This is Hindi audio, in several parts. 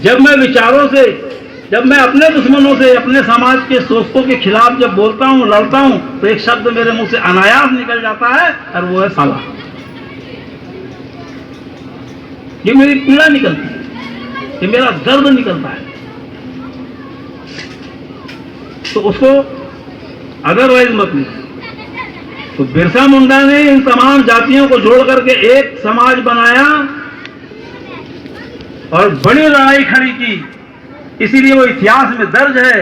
जब मैं विचारों से, जब मैं अपने दुश्मनों से, अपने समाज के शोषकों के खिलाफ जब बोलता हूं, लड़ता हूं, तो एक शब्द मेरे मुंह से अनायास निकल जाता है और वो है साला। ये मेरी पीड़ा निकलती है, ये मेरा दर्द निकलता है। तो उसको अदरवाइज मत लीजिए। तो बिरसा मुंडा ने इन तमाम जातियों को जोड़ करके एक समाज बनाया और बड़ी लड़ाई खड़ी की, इसीलिए वो इतिहास में दर्ज है।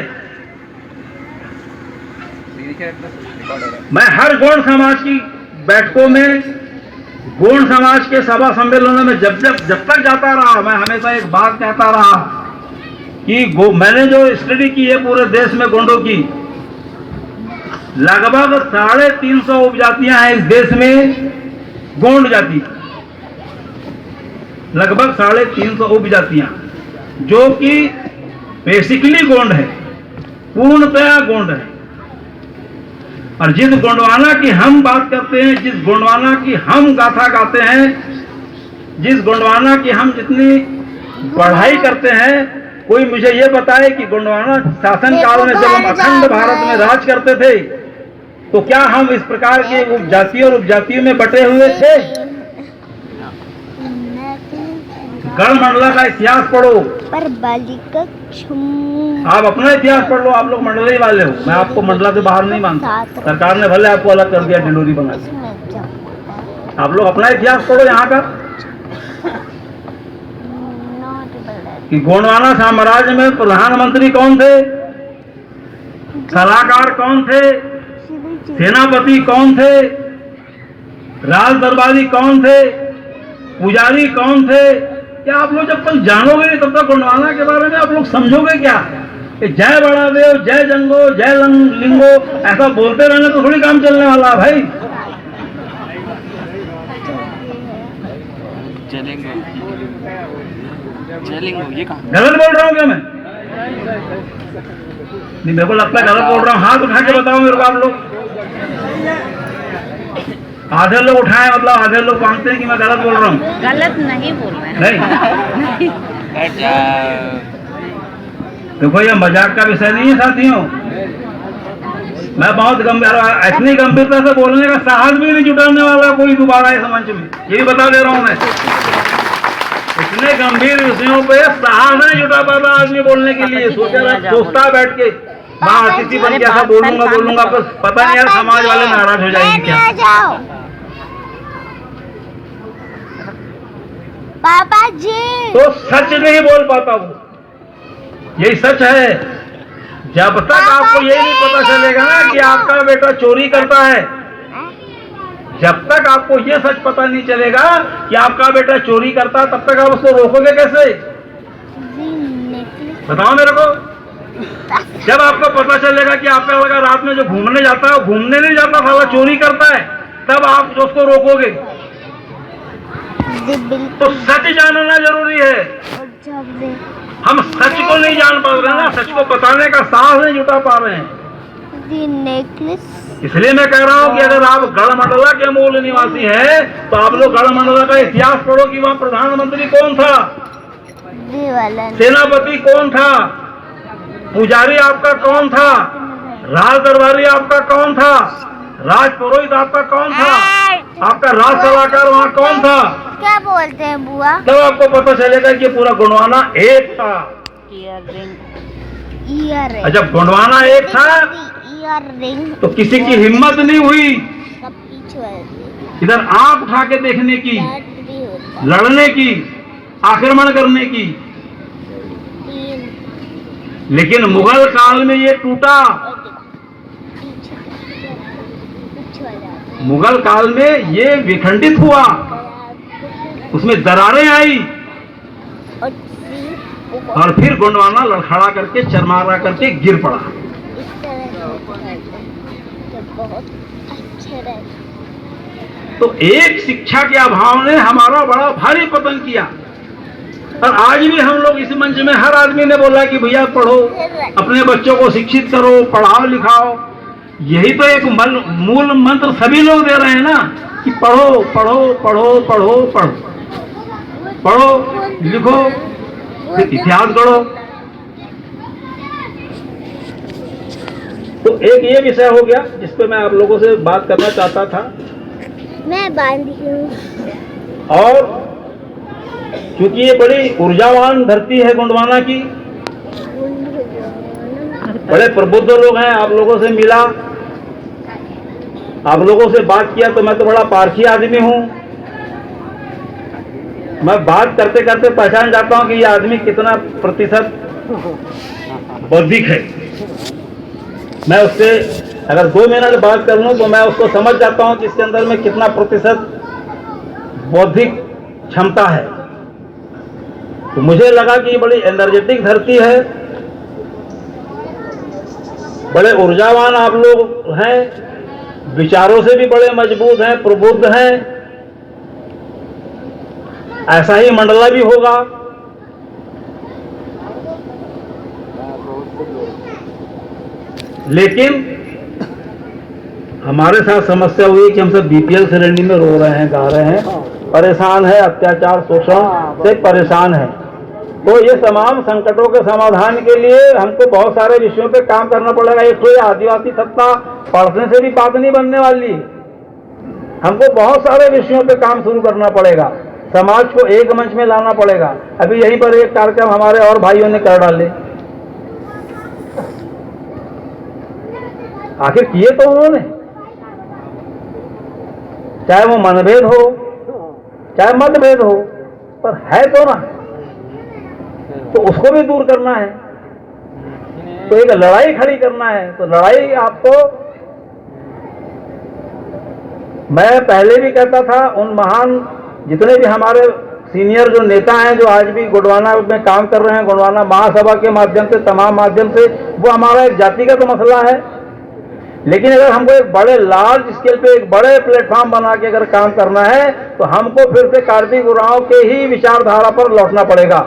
मैं हर गौड़ समाज की बैठकों में, गौड़ समाज के सभा सम्मेलनों में जब तक जाता रहा, मैं हमेशा एक बात कहता रहा कि मैंने जो स्टडी की है पूरे देश में गोंडों की, लगभग 350 उपजातियां हैं इस देश में, गोंड जाति, लगभग 350 उपजातियां जो कि बेसिकली गोंड है, पूर्णतया गोंड है। और जिस गोंडवाना की हम बात करते हैं, जिस गोंडवाना की हम गाथा गाते हैं, जिस गोंडवाना की हम जितनी बढ़ाई करते हैं, कोई मुझे ये बताए कि गोंडवाना शासन काल में जब हम अखंड भारत में राज करते थे तो क्या हम इस प्रकार के उपजातियों और उपजातियों में बटे हुए थे? गढ़ मंडला का इतिहास पढ़ो, पर आप अपना इतिहास पढ़ लो। आप लोग मंडला वाले हो, मैं आपको मंडला से बाहर नहीं मानता। सरकार ने भले आपको अलग कर दिया, डिंडोरी बना दिया। आप लोग अपना इतिहास पढ़ो यहाँ का, कि गोंडवाना साम्राज्य में प्रधानमंत्री कौन थे, सलाहकार कौन थे, सेनापति कौन थे, राज दरबारी कौन थे, पुजारी कौन थे। क्या आप लोग जब तक जानोगे नहीं तब तक गोंडवाना के बारे में आप लोग समझोगे क्या? कि जय बड़ा देव, जय जंगो, जय लिंगो, ऐसा बोलते रहने तो थोड़ी काम चलने वाला है भाई। ये कहाँ गलत बोल रहा हूँ क्या मैं? नहीं, मेरे को लगता है गलत बोल रहा हूँ। हाथ उठा के बताओ मेरे को आप लोग। आधे लोग उठाए, मतलब आधे लोग मानते हैं कि मैं गलत बोल रहा हूँ। गलत नहीं बोल रहे हैं। नहीं देखो, ये मजाक का विषय नहीं है साथियों। मैं बहुत गंभीर, इतनी गंभीरता से बोलने का साहस भी नहीं जुटाने वाला कोई दोबारा इस मंच में, ये भी बता दे रहा हूँ मैं। इतने गंभीर विषयों पे साहस नहीं जुटा पाता आदमी बोलने के लिए। सोचता बैठ के अतिथि बन के ऐसा बोलूंगा पर पता नहीं यार समाज वाले नाराज हो जाएंगे क्या। पापा जी तो सच नहीं बोल पाता वो, यही सच है। जब तक आपको ये नहीं पता चलेगा ना कि आपका बेटा चोरी करता है, जब तक आपको ये सच पता नहीं चलेगा कि आपका बेटा चोरी करता है, तब तक आप उसको रोकोगे कैसे? बताओ मेरे को। जब आपको पता चलेगा कि आपका लड़का रात में जो घूमने जाता है, वो घूमने नहीं जाता, साला चोरी करता है, तब आप उसको रोकोगे। तो सच जानना जरूरी है। हम सच को नहीं जान पा रहे ना, सच को बताने का साहस नहीं जुटा पा रहे हैं। इसलिए मैं कह रहा हूँ कि अगर आप गढ़ मंडला के मूल निवासी हैं तो आप लोग गढ़ मंडला का इतिहास पढ़ो कि वहाँ प्रधानमंत्री कौन था, सेनापति कौन था, पुजारी आपका कौन था, राज दरबारी आपका कौन था, राज पुरोहित आपका कौन था, आपका राज सलाहकार वहाँ कौन था। क्या बोलते हैं बुआ? तब आपको पता चलेगा कि पूरा गोंडवाना एक था। जब गोंडवाना एक था तो किसी की हिम्मत नहीं हुई इधर आंख उठा के देखने की, लड़ने की, आक्रमण करने की। लेकिन मुगल काल में ये टूटा। मुगल काल में ये विखंडित हुआ, उसमें दरारें आई और फिर गोंडवाना लड़खड़ा करके, चरमारा करके गिर पड़ा। तो एक शिक्षा के अभाव ने हमारा बड़ा भारी पतन किया। और आज भी हम लोग इस मंच में हर आदमी ने बोला कि भैया पढ़ो, अपने बच्चों को शिक्षित करो, पढ़ाओ लिखाओ। यही तो एक मूल मंत्र सभी लोग दे रहे हैं ना कि पढ़ो पढ़ो पढ़ो पढ़ो पढ़ो, पढ़ो लिखो। फिर इतिहास गढ़ो। तो एक ये विषय हो गया जिस पे मैं आप लोगों से बात करना चाहता था। मैं बांधी हूँ। और क्योंकि ये बड़ी ऊर्जावान धरती है गोंडवाना की, बड़े प्रबुद्ध लोग हैं, आप लोगों से मिला, आप लोगों से बात किया तो मैं तो बड़ा पारखी आदमी हूं। मैं बात करते करते पहचान जाता हूं कि ये आदमी कितना प्रतिशत बौद्धिक है। मैं उससे अगर 2 मिनट बात कर लूं तो मैं उसको समझ जाता हूं कि इसके अंदर में कितना प्रतिशत बौद्धिक क्षमता है। तो मुझे लगा कि ये बड़ी एनर्जेटिक धरती है, बड़े ऊर्जावान आप लोग हैं, विचारों से भी बड़े मजबूत हैं, प्रबुद्ध हैं। ऐसा ही मंडला भी होगा। लेकिन हमारे साथ समस्या हुई कि हम सब बीपीएल श्रेणी में रो रहे हैं, गा रहे हैं, परेशान है, अत्याचार शोषण से परेशान है। तो ये तमाम संकटों के समाधान के लिए हमको बहुत सारे विषयों पे काम करना पड़ेगा। एक तो ये आदिवासी सत्ता पढ़ने से भी बात नहीं बनने वाली, हमको बहुत सारे विषयों पे काम शुरू करना पड़ेगा, समाज को एक मंच में लाना पड़ेगा। अभी यहीं पर एक कार्यक्रम हमारे और भाइयों ने कर डाले, आखिर किए तो उन्होंने, चाहे वो मनभेद हो चाहे मतभेद हो, पर है तो ना, तो उसको भी दूर करना है। तो एक लड़ाई खड़ी करना है। तो लड़ाई आपको, मैं पहले भी कहता था, उन महान जितने भी हमारे सीनियर जो नेता हैं जो आज भी गोंडवाना में काम कर रहे हैं, गोंडवाना महासभा के माध्यम से, तमाम माध्यम से, वो हमारा एक जातिगत मसला है। लेकिन अगर हमको एक बड़े लार्ज स्केल पे एक बड़े प्लेटफॉर्म बना के अगर काम करना है तो हमको फिर से कार्तिक उरांव के ही विचारधारा पर लौटना पड़ेगा।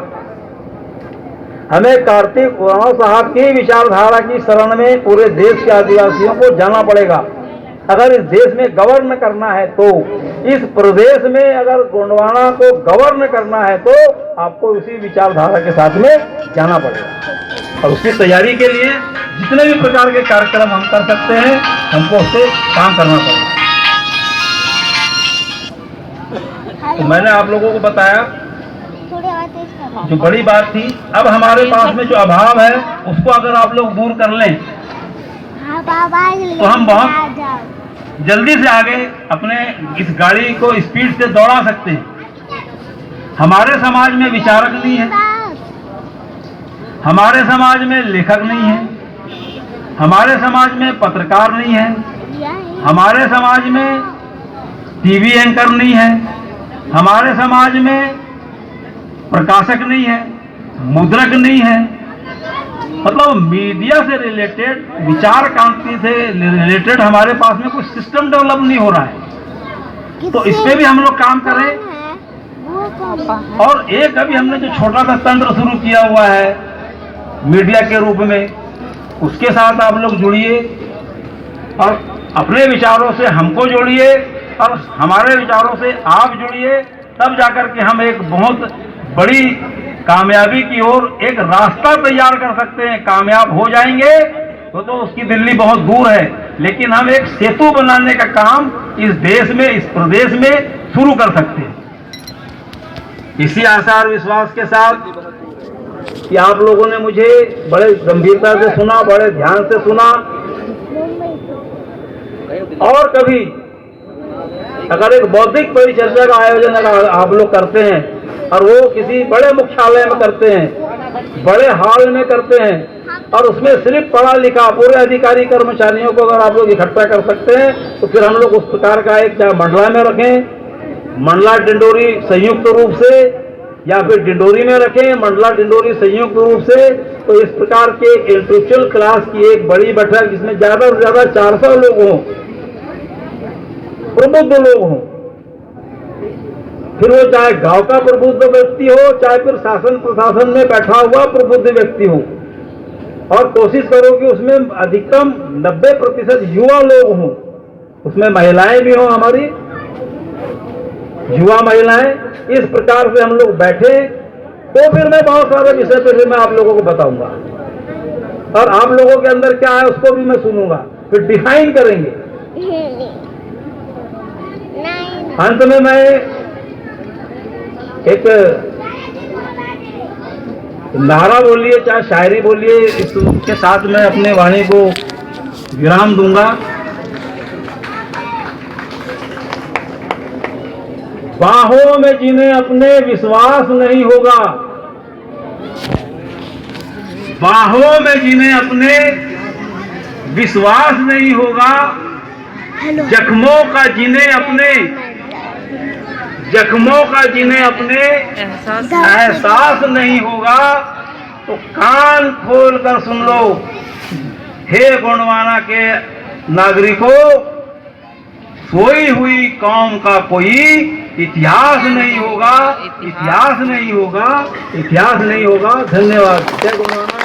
हमें कार्तिक उरांव साहब की विचारधारा की शरण में पूरे देश के आदिवासियों को जाना पड़ेगा। अगर इस देश में गवर्न करना है तो, इस प्रदेश में अगर गोंडवाना को गवर्न करना है तो आपको उसी विचारधारा के साथ में जाना पड़ेगा। और उसकी तैयारी के लिए जितने भी प्रकार के कार्यक्रम हम कर सकते हैं, हमको उससे काम करना पड़ेगा। तो मैंने आप लोगों को बताया जो बड़ी बात थी। अब हमारे पास में जो अभाव है उसको अगर आप लोग दूर कर लें तो हम बहुत जल्दी से आगे अपने इस गाड़ी को स्पीड से दौड़ा सकते हैं। हमारे समाज में विचारक नहीं है, हमारे समाज में लेखक नहीं है, हमारे समाज में पत्रकार नहीं है, हमारे समाज में टीवी एंकर नहीं है, हमारे समाज में प्रकाशक नहीं है, मुद्रक नहीं है। मतलब मीडिया से रिलेटेड, विचार क्रांति से रिलेटेड हमारे पास में कोई सिस्टम डेवलप नहीं हो रहा है। तो इस पे भी हम लोग काम करें। और एक अभी हमने जो छोटा सा तंत्र शुरू किया हुआ है मीडिया के रूप में, उसके साथ आप लोग जुड़िए और अपने विचारों से हमको जोड़िए और हमारे विचारों से आप जुड़िए, तब जाकर के हम एक बहुत बड़ी कामयाबी की ओर एक रास्ता तैयार कर सकते हैं। कामयाब हो जाएंगे तो उसकी दिल्ली बहुत दूर है, लेकिन हम एक सेतु बनाने का काम इस देश में, इस प्रदेश में शुरू कर सकते हैं। इसी आशा और विश्वास के साथ कि आप लोगों ने मुझे बड़े गंभीरता से सुना, बड़े ध्यान से सुना। और कभी अगर एक बौद्धिक परिचर्चा का आयोजन अगर आप लोग करते हैं और वो किसी बड़े मुख्यालय में करते हैं, बड़े हॉल में करते हैं, और उसमें सिर्फ पढ़ा लिखा पूरे अधिकारी कर्मचारियों को अगर आप लोग इकट्ठा कर सकते हैं तो फिर हम लोग उस प्रकार का एक चाहे मंडला में रखें, मंडला डिंडोरी संयुक्त रूप से, या फिर डिंडोरी में रखें, मंडला डिंडोरी संयुक्त रूप से। तो इस प्रकार के इंटेलेक्चुअल क्लास की एक बड़ी बैठक जिसमें ज्यादा से ज्यादा 400 लोग हों, प्रबुद्ध लोग हों, फिर वो चाहे गांव का प्रबुद्ध व्यक्ति हो चाहे फिर शासन प्रशासन में बैठा हुआ प्रबुद्ध व्यक्ति हो, और कोशिश करो कि उसमें अधिकतम 90% युवा लोग हों, उसमें महिलाएं भी हों, हमारी युवा महिलाएं। इस प्रकार से हम लोग बैठे तो फिर मैं बहुत सारे विषय पे फिर मैं आप लोगों को बताऊंगा, और आप लोगों के अंदर क्या है उसको भी मैं सुनूंगा, फिर डिफाइन करेंगे। अंत में मैं एक नारा बोलिए चाहे शायरी बोलिए, इसके साथ मैं अपने वाणी को विराम दूंगा। बाहों में जिन्हें अपने विश्वास नहीं होगा, बाहों में जिन्हें अपने विश्वास नहीं होगा, जख्मों का जिन्हें अपने एहसास नहीं होगा, तो कान खोल कर सुन लो हे गोंडवाना के नागरिकों, सोई हुई कौम का कोई इतिहास नहीं होगा, इतिहास नहीं होगा, इतिहास नहीं होगा। धन्यवाद। जय गोंडवाना।